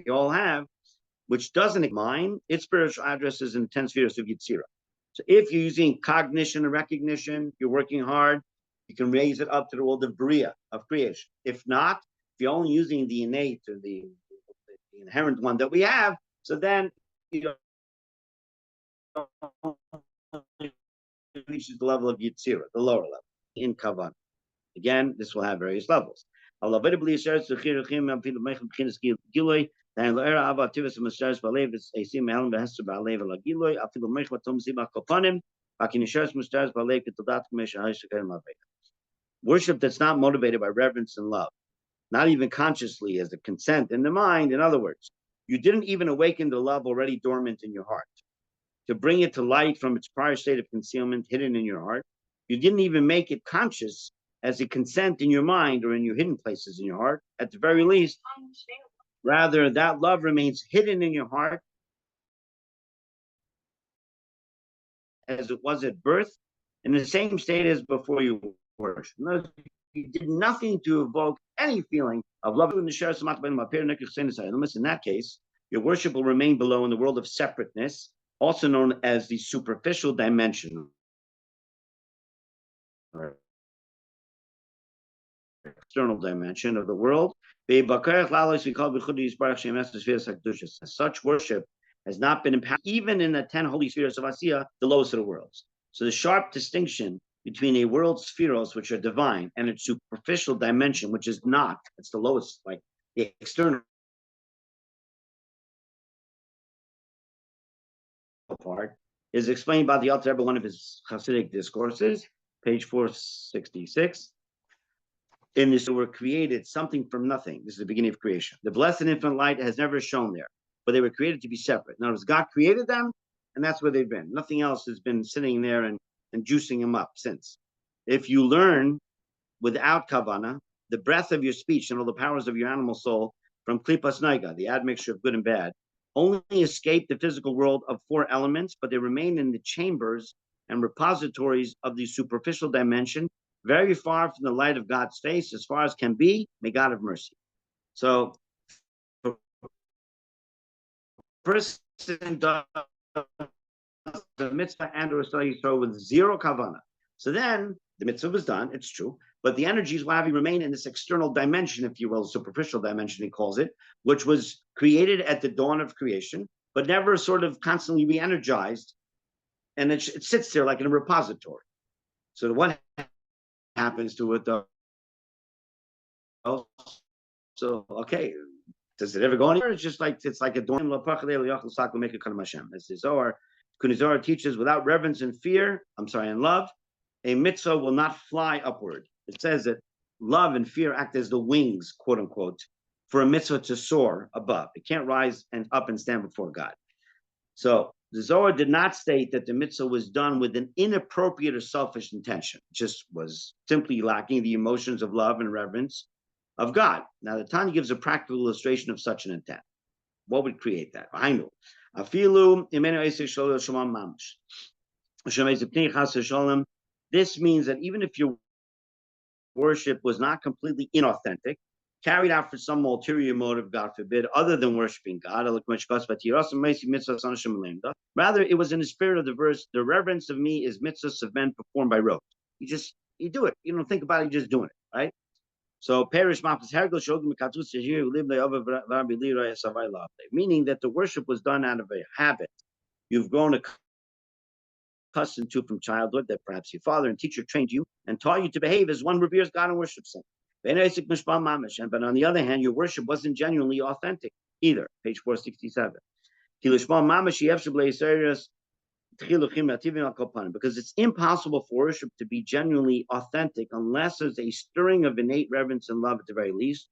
we all have, which doesn't mind its spiritual address is in 10 spheres of Yitzira. So if you're using cognition and recognition, you're working hard, you can raise it up to the world of Bria, of creation. If not, if you're only using the innate or the inherent one that we have, so then you know, it reaches the level of Yitzira, the lower level, in Kavanah. Again, this will have various levels. And worship that's not motivated by reverence and love, not even consciously as the consent in the mind. In other words, you didn't even awaken the love already dormant in your heart to bring it to light from its prior state of concealment hidden in your heart. You didn't even make it conscious as a consent in your mind or in your hidden places in your heart. At the very least, rather, that love remains hidden in your heart as it was at birth, in the same state as before you worship. You did nothing to evoke any feeling of love. In that case, your worship will remain below in the world of separateness, also known as the superficial dimension, or external dimension of the world. Such worship has not been impacted even in the 10 holy spheres of Asiya, the lowest of the worlds. So the sharp distinction between a world spheros, which are divine, and its superficial dimension, which is not, it's the lowest, like the external part, is explained by the Alter Rebbe, one of his Hasidic discourses, page 466. In this, were created something from nothing. This is the beginning of creation. The blessed infinite light has never shone there, but they were created to be separate. In other words, God created them, and that's where they've been. Nothing else has been sitting there and juicing them up since. If you learn without Kavanah, the breath of your speech and all the powers of your animal soul from Klipas Naiga, the admixture of good and bad, only escape the physical world of 4 elements, but they remain in the chambers and repositories of the superficial dimension, very far from the light of God's face, as far as can be. May God have mercy. So, a person does the mitzvah and or study so with 0 kavanah. So then the mitzvah was done, it's true, but the energies will have you remain in this external dimension, if you will, superficial dimension, he calls it, which was created at the dawn of creation, but never sort of constantly re-energized. And it sits there like in a repository. So what happens to it though? So, okay, does it ever go anywhere? It's just like, it's like a dorm. As the Zohar, Kunizora teaches, without reverence and fear, and love, a mitzvah will not fly upward. It says that love and fear act as the wings, quote unquote, for a mitzvah to soar above. It can't rise and up and stand before God. So the Zohar did not state that the mitzvah was done with an inappropriate or selfish intention. It just was simply lacking the emotions of love and reverence of God. Now the Tanya gives a practical illustration of such an intent. What would create that? I know. This means that even if your worship was not completely inauthentic, carried out for some ulterior motive, God forbid, other than worshiping God, rather it was in the spirit of the verse, the reverence of me is mitzvahs of men performed by rote. You do it. You don't think about it, you're just doing it, right? So perish meaning that the worship was done out of a habit you've grown accustomed to from childhood, that perhaps your father and teacher trained you and taught you to behave as one reveres God and worships him. But on the other hand, your worship wasn't genuinely authentic either. Page 467. Because it's impossible for worship to be genuinely authentic unless there's a stirring of innate reverence and love at the very least.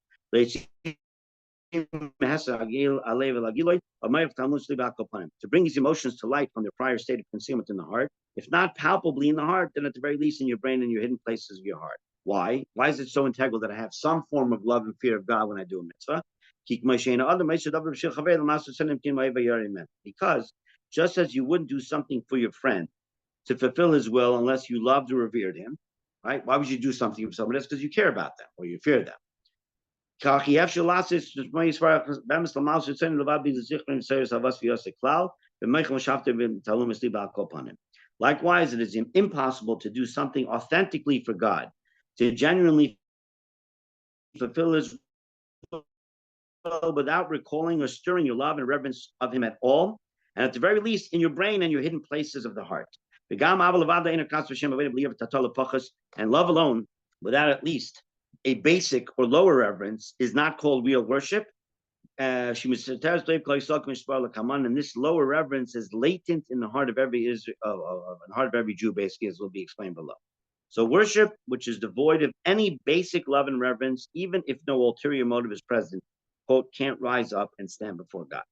bring these emotions to light from their prior state of concealment in the heart, if not palpably in the heart, then at the very least in your brain and your hidden places of your heart. Why? Why is it so integral that I have some form of love and fear of God when I do a mitzvah? Because just as you wouldn't do something for your friend to fulfill his will unless you loved or revered him, right? Why would you do something for someone else? Because you care about them or you fear them. Likewise, it is impossible to do something authentically for God, to genuinely fulfill his will without recalling or stirring your love and reverence of him at all, and at the very least in your brain and your hidden places of the heart. And love alone, without at least a basic or lower reverence, is not called real worship. And this lower reverence is latent in the heart of every Jew, basically, as will be explained below. So worship, which is devoid of any basic love and reverence, even if no ulterior motive is present, quote, can't rise up and stand before God.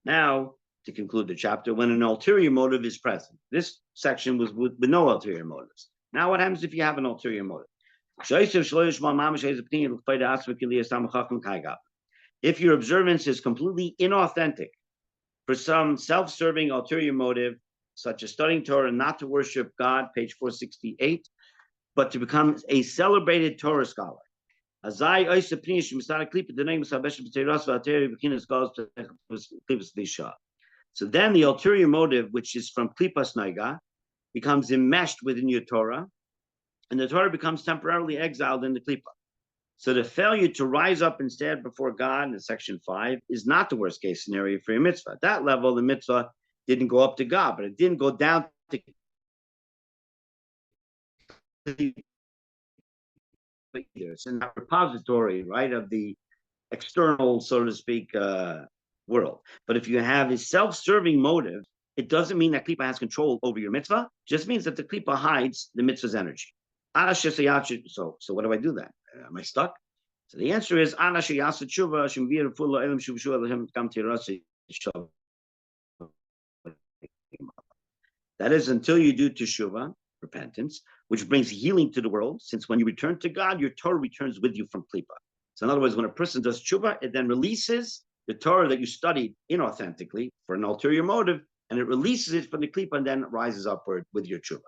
Now, to conclude the chapter, when an ulterior motive is present, this section was with no ulterior motives. Now, what happens if you have an ulterior motive? If your observance is completely inauthentic for some self-serving ulterior motive, such as studying Torah and not to worship God, page 468, but to become a celebrated Torah scholar. So then the ulterior motive, which is from klipas noiga, becomes enmeshed within your Torah, and the Torah becomes temporarily exiled in the klipa. So the failure to rise up and stand before God in section 5 is not the worst case scenario for your mitzvah. At that level, the mitzvah didn't go up to God, but it didn't go down to either. It's in that repository, right, of the external, so to speak, world. But if you have a self-serving motive, it doesn't mean that klipa has control over your mitzvah. It just means that the klipa hides the mitzvah's energy. So what do I do then? Am I stuck? So the answer is that is until you do teshuvah, repentance, which brings healing to the world, since when you return to God, your Torah returns with you from klipa. So in other words, when a person does teshuvah, it then releases the Torah that you studied inauthentically for an ulterior motive, and it releases it from the klipa and then rises upward with your teshuvah.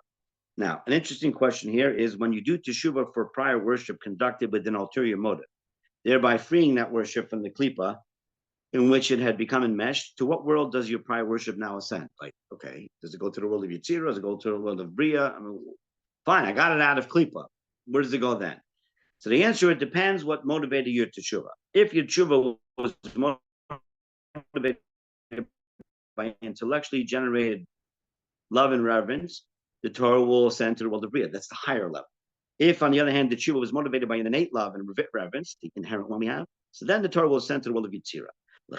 Now, an interesting question here is when you do teshuvah for prior worship conducted with an ulterior motive, thereby freeing that worship from the klipa in which it had become enmeshed, to what world does your prior worship now ascend? Like, okay, does it go to the world of Yetzirah? Does it go to the world of Bria? I mean, fine, I got it out of klipa. Where does it go then? So the answer, it depends what motivated your teshuvah. If your teshuvah was motivated by intellectually generated love and reverence, the Torah will ascend to the world of Bria. That's the higher level. If, on the other hand, the teshuvah was motivated by an innate love and reverence, the inherent one we have, so then the Torah will ascend to the world of Yetzirah. So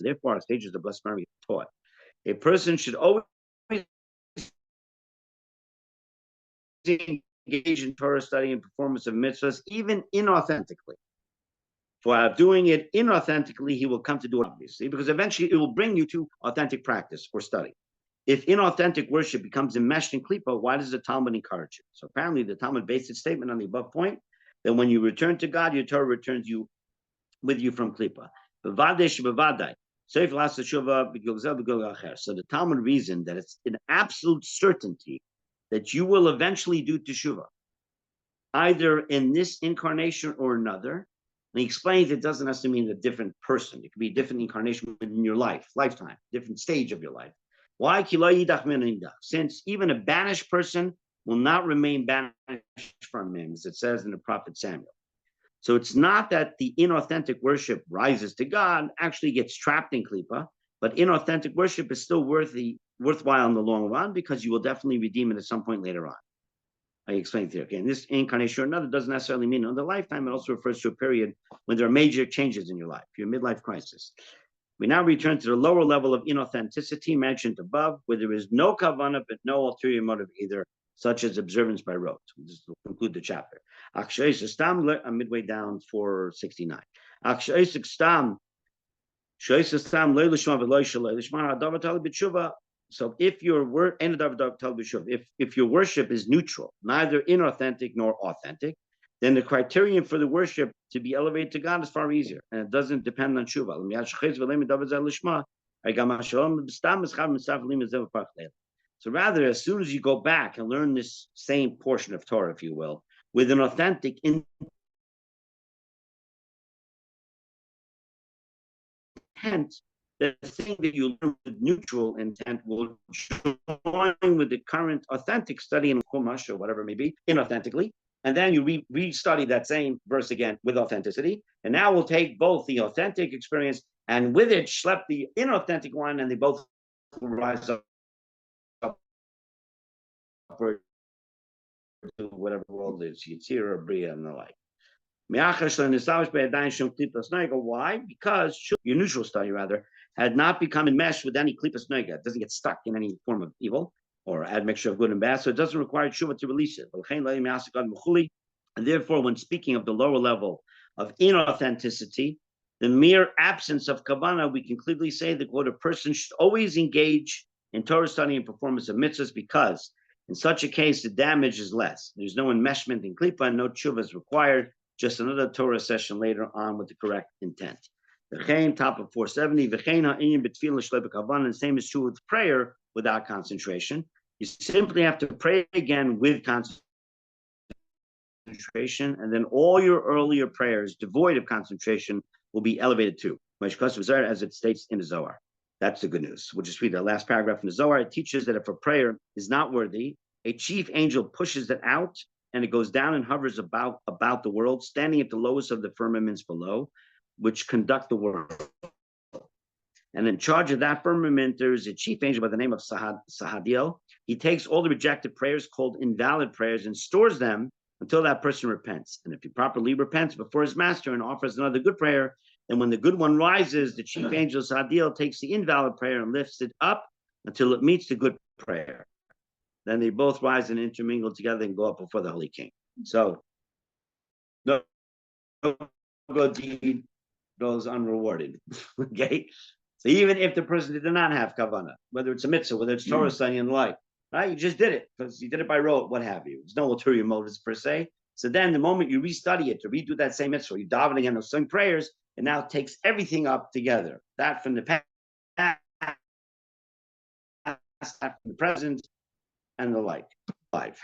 therefore, our stages of blessed memory taught. A person should always engage in Torah study and performance of mitzvahs, even inauthentically. For doing it inauthentically, he will come to do it obviously, because eventually it will bring you to authentic practice or study. If inauthentic worship becomes enmeshed in klipa, why does the Talmud encourage it? So apparently the Talmud based its statement on the above point, that when you return to God, your Torah returns you with you from klipa. So the Talmud reasoned that it's an absolute certainty that you will eventually do teshuvah, either in this incarnation or another. And he explains it doesn't necessarily mean a different person. It could be a different incarnation within your lifetime, different stage of your life. Why? Since even a banished person will not remain banished from him, as it says in the prophet Samuel. So it's not that the inauthentic worship rises to God, actually gets trapped in klipa, but inauthentic worship is still worthwhile in the long run, because you will definitely redeem it at some point later on. I explained here. Okay, in this incarnation or another doesn't necessarily mean another lifetime. It also refers to a period when there are major changes in your life, your midlife crisis. We now return to the lower level of inauthenticity mentioned above, where there is no kavanah but no ulterior motive either. such as observance by rote. This will conclude the chapter. I'm midway down 469. So if your worship is neutral, neither inauthentic nor authentic, then the criterion for the worship to be elevated to God is far easier, and it doesn't depend on tshuva. So rather, as soon as you go back and learn this same portion of Torah, if you will, with an authentic intent, the thing that you learn with neutral intent will join with the current authentic study in Chumash or whatever it may be, inauthentically, and then you re-study that same verse again with authenticity, and now we'll take both the authentic experience and with it schlep the inauthentic one, and they both rise up to whatever world is, Yitzir or Bria and the like. Why? Because your neutral study, rather, had not become enmeshed with any klipas noiga. It doesn't get stuck in any form of evil or admixture of good and bad, so it doesn't require tshuva to release it. And therefore, when speaking of the lower level of inauthenticity, the mere absence of kavanah, we can clearly say that a person should always engage in Torah study and performance of mitzvahs, because in such a case, the damage is less. There's no enmeshment in klipa, and no tshuva is required. Just another Torah session later on with the correct intent. Top of 470. The same is true with prayer without concentration. You simply have to pray again with concentration, and then all your earlier prayers, devoid of concentration, will be elevated too, as it states in the Zohar. That's the good news. We'll just read the last paragraph in the Zohar. It teaches that if a prayer is not worthy, a chief angel pushes it out, and it goes down and hovers about the world, standing at the lowest of the firmaments below, which conduct the world. And in charge of that firmament, there is a chief angel by the name of Sahadiel. He takes all the rejected prayers, called invalid prayers, and stores them until that person repents. And if he properly repents before his master and offers another good prayer, then when the good one rises, the chief angel Sahadiel takes the invalid prayer and lifts it up until it meets the good prayer. Then they both rise and intermingle together and go up before the Holy King. So, no good deed goes unrewarded. Okay? So even if the person did not have kavanah, whether it's a mitzvah, whether it's Torah study and the like, right? You just did it because you did it by rote, what have you. There's no ulterior motives per se. So then the moment you restudy it, to redo that same mitzvah, you daven again those same prayers, it now takes everything up together. That from the past, that from the present, and the like. 5.